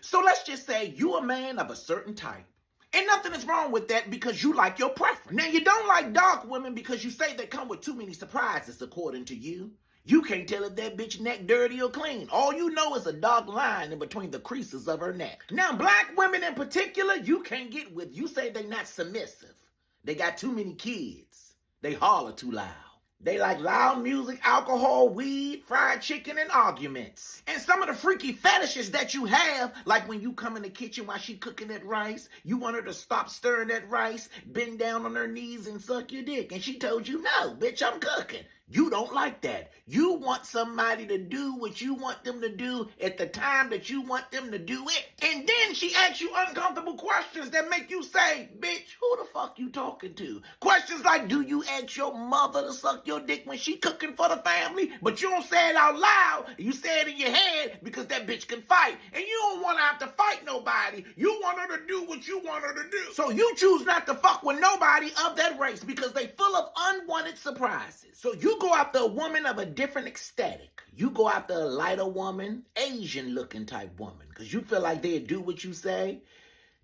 So let's just say you a man of a certain type. And nothing is wrong with that because you like your preference. Now, you don't like dark women because you say they come with too many surprises, according to you. You can't tell if that bitch neck dirty or clean. All you know is a dark line in between the creases of her neck. Now, black women in particular, you can't get with. You say they not submissive. They got too many kids. They holler too loud. They like loud music, alcohol, weed, fried chicken, and arguments. And some of the freaky fetishes that you have, like when you come in the kitchen while she cooking that rice, you want her to stop stirring that rice, bend down on her knees and suck your dick. And she told you, no, bitch, I'm cooking. You don't like that. You want somebody to do what you want them to do at the time that you want them to do it. And then she asks you uncomfortable questions that make you say, bitch, who the fuck you talking to? Questions like, do you ask your mother to suck your dick when she cooking for the family? But you don't say it out loud. You say it in your head because that bitch can fight. And you don't want to have to fight nobody. You want her to do what you want her to do. So you choose not to fuck with nobody of that race because they full of unwanted surprises. So you go after a woman of a different aesthetic. You go after a lighter woman, Asian looking type woman, because you feel like they'll do what you say,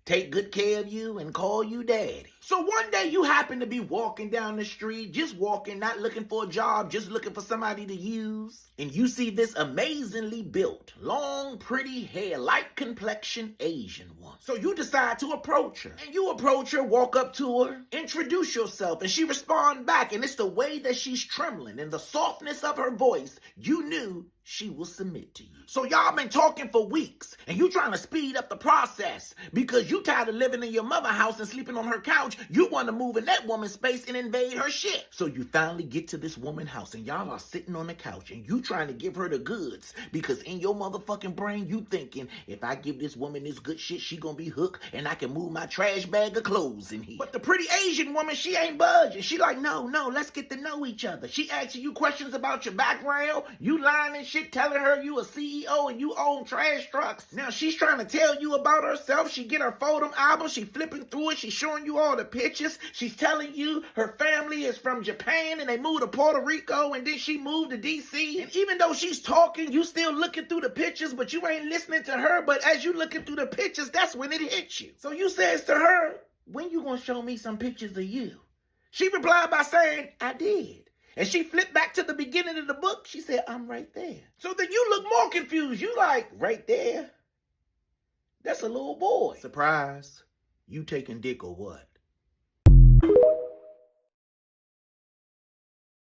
take good care of you, and call you daddy. So one day you happen to be walking down the street, just walking, not looking for a job, just looking for somebody to use. And you see this amazingly built, long, pretty hair, light complexion Asian woman. So you decide to approach her. And you approach her, walk up to her, introduce yourself, and she responds back. And it's the way that she's trembling and the softness of her voice. You knew she will submit to you. So y'all been talking for weeks, and you trying to speed up the process because you tired of living in your mother house and sleeping on her couch. You want to move in that woman's space and invade her shit. So you finally get to this woman's house, and y'all are sitting on the couch, and you trying to give her the goods because in your motherfucking brain, you thinking, if I give this woman this good shit, she gonna be hooked, and I can move my trash bag of clothes in here. But the pretty Asian woman, she ain't budging. She like, no, let's get to know each other. She asking you questions about your background. You lying and shit, telling her you a CEO and you own trash trucks. Now she's trying to tell you about herself. She get her photo album, she flipping through it, she showing you all the pictures. She's telling you her family is from Japan and they moved to Puerto Rico and then she moved to DC. And even though she's talking, you still looking through the pictures, but you ain't listening to her. But as you looking through the pictures, that's when it hits you. So you says to her, when you gonna show me some pictures of you? She replied by saying, I did. And she flipped back to the beginning of the book. She said, I'm right there. So then you look more confused. You like, right there? That's a little boy. Surprise. You taking dick or what?